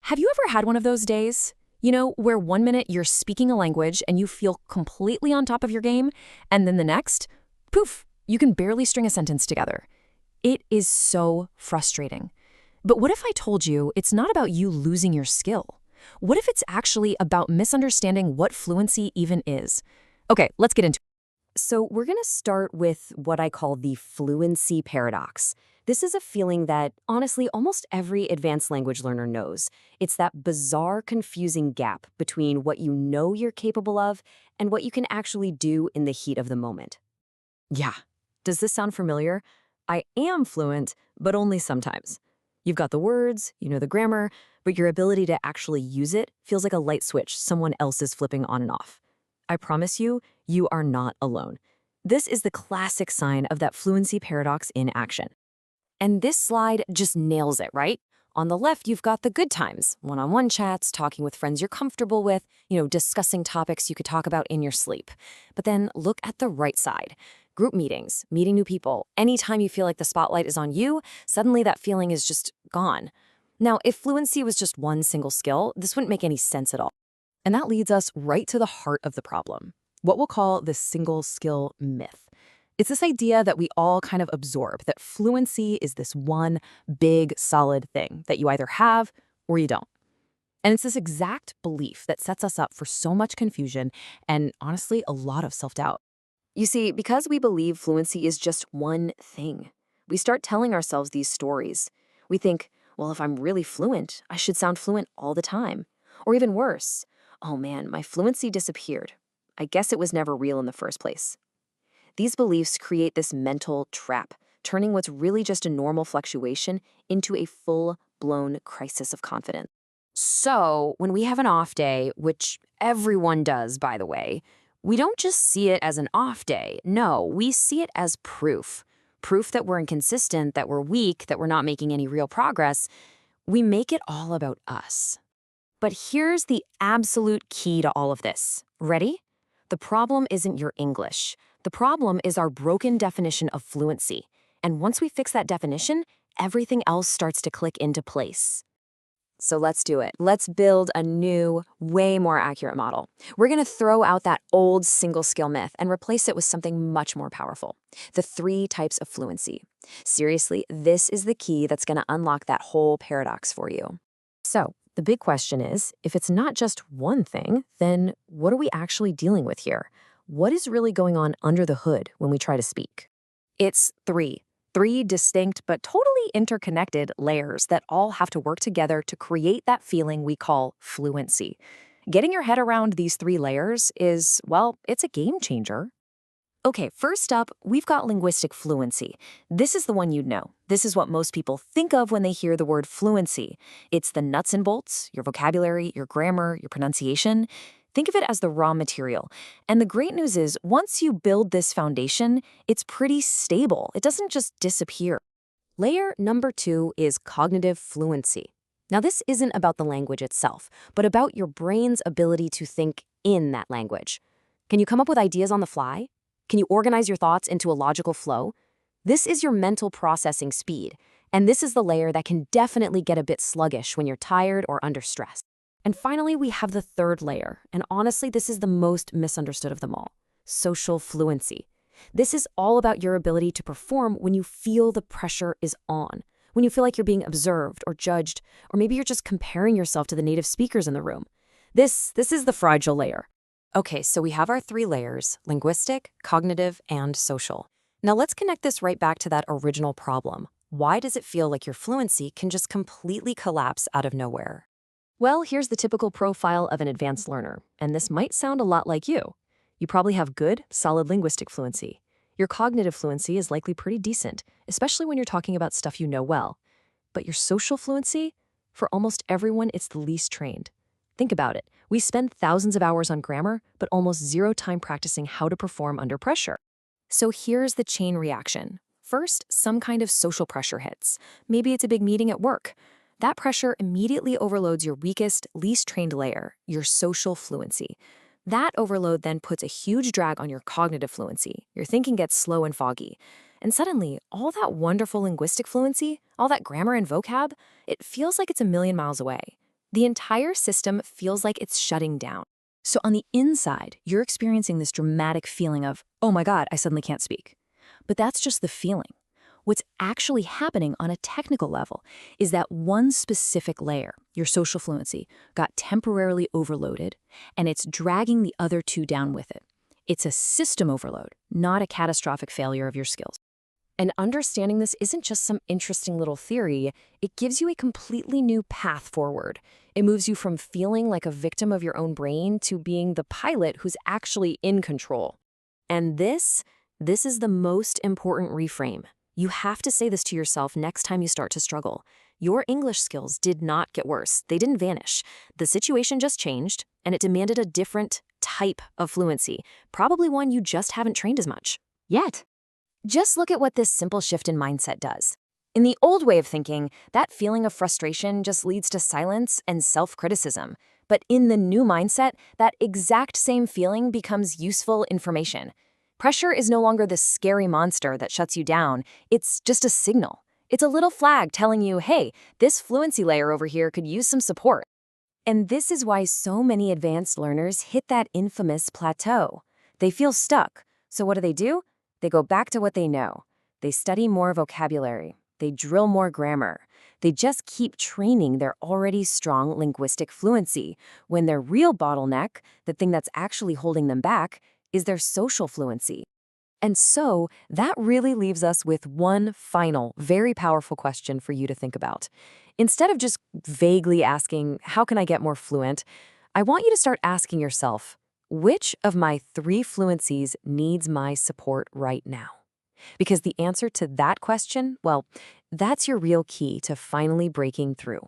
Have you ever had one of those days? Where one minute you're speaking a language and you feel completely on top of your game, and then the next, poof, you can barely string a sentence together. It is so frustrating. But what if I told you it's not about you losing your skill? What if it's actually about misunderstanding what fluency even is? Okay, let's get into it. So, we're going to start with what I call the fluency paradox. This is a feeling that, honestly, almost every advanced language learner knows. It's that bizarre, confusing gap between what you know you're capable of and what you can actually do in the heat of the moment. Yeah. Does this sound familiar? I am fluent, but only sometimes. You've got the words, you know the grammar, but your ability to actually use it feels like a light switch someone else is flipping on and off. I promise you, you are not alone. This is the classic sign of that fluency paradox in action. And this slide just nails it, right? On the left, you've got the good times, one-on-one chats, talking with friends you're comfortable with, discussing topics you could talk about in your sleep. But then look at the right side. Group meetings, meeting new people. Anytime you feel like the spotlight is on you, suddenly that feeling is just gone. Now, if fluency was just one single skill, this wouldn't make any sense at all. And that leads us right to the heart of the problem, what we'll call the single skill myth. It's this idea that we all kind of absorb, that fluency is this one big, solid thing that you either have or you don't. And it's this exact belief that sets us up for so much confusion and, honestly, a lot of self-doubt. You see, because we believe fluency is just one thing, we start telling ourselves these stories. We think, well, if I'm really fluent, I should sound fluent all the time. Or even worse, oh man, my fluency disappeared. I guess it was never real in the first place. These beliefs create this mental trap, turning what's really just a normal fluctuation into a full-blown crisis of confidence. So, when we have an off day, which everyone does, by the way, we don't just see it as an off day. No, we see it as proof. Proof that we're inconsistent, that we're weak, that we're not making any real progress. We make it all about us. But here's the absolute key to all of this. Ready? The problem isn't your English. The problem is our broken definition of fluency. And once we fix that definition, everything else starts to click into place. So let's do it. Let's build a new, way more accurate model. We're going to throw out that old single skill myth and replace it with something much more powerful. The 3 types of fluency. Seriously, this is the key that's going to unlock that whole paradox for you. So, the big question is, if it's not just one thing, then what are we actually dealing with here? What is really going on under the hood when we try to speak? It's 3 distinct but totally interconnected layers that all have to work together to create that feeling we call fluency. Getting your head around these 3 layers is, well, it's a game changer. Okay, first up, we've got linguistic fluency. This is the one you'd know. This is what most people think of when they hear the word fluency. It's the nuts and bolts, your vocabulary, your grammar, your pronunciation. Think of it as the raw material. And the great news is, once you build this foundation, it's pretty stable. It doesn't just disappear. Layer number 2 is cognitive fluency. Now, this isn't about the language itself, but about your brain's ability to think in that language. Can you come up with ideas on the fly? Can you organize your thoughts into a logical flow? This is your mental processing speed, and this is the layer that can definitely get a bit sluggish when you're tired or under stress. And finally, we have the 3rd layer, and honestly, this is the most misunderstood of them all: social fluency. This is all about your ability to perform when you feel the pressure is on, when you feel like you're being observed or judged, or maybe you're just comparing yourself to the native speakers in the room. This is the fragile layer. Okay, so we have our 3 layers: linguistic, cognitive, and social. Now let's connect this right back to that original problem. Why does it feel like your fluency can just completely collapse out of nowhere? Well, here's the typical profile of an advanced learner, and this might sound a lot like you. You probably have good, solid linguistic fluency. Your cognitive fluency is likely pretty decent, especially when you're talking about stuff you know well. But your social fluency? For almost everyone, it's the least trained. Think about it. We spend thousands of hours on grammar, but almost 0 time practicing how to perform under pressure. So here's the chain reaction. First, some kind of social pressure hits. Maybe it's a big meeting at work. That pressure immediately overloads your weakest, least trained layer, your social fluency. That overload then puts a huge drag on your cognitive fluency. Your thinking gets slow and foggy. And suddenly, all that wonderful linguistic fluency, all that grammar and vocab, it feels like it's a million miles away. The entire system feels like it's shutting down. So on the inside, you're experiencing this dramatic feeling of, oh my God, I suddenly can't speak. But that's just the feeling. What's actually happening on a technical level is that one specific layer, your social fluency, got temporarily overloaded, and it's dragging the other two down with it. It's a system overload, not a catastrophic failure of your skills. And understanding this isn't just some interesting little theory, it gives you a completely new path forward. It moves you from feeling like a victim of your own brain to being the pilot who's actually in control. And this is the most important reframe. You have to say this to yourself next time you start to struggle. Your English skills did not get worse. They didn't vanish. The situation just changed, and it demanded a different type of fluency, probably one you just haven't trained as much yet. Just look at what this simple shift in mindset does. In the old way of thinking, that feeling of frustration just leads to silence and self-criticism. But in the new mindset, that exact same feeling becomes useful information. Pressure is no longer this scary monster that shuts you down. It's just a signal. It's a little flag telling you, hey, this fluency layer over here could use some support. And this is why so many advanced learners hit that infamous plateau. They feel stuck. So what do? They go back to what they know. They study more vocabulary. They drill more grammar. They just keep training their already strong linguistic fluency, when their real bottleneck, the thing that's actually holding them back, is their social fluency. And so that really leaves us with one final, very powerful question for you to think about. Instead of just vaguely asking, how can I get more fluent? I want you to start asking yourself, which of my 3 fluencies needs my support right now? Because the answer to that question, well, that's your real key to finally breaking through.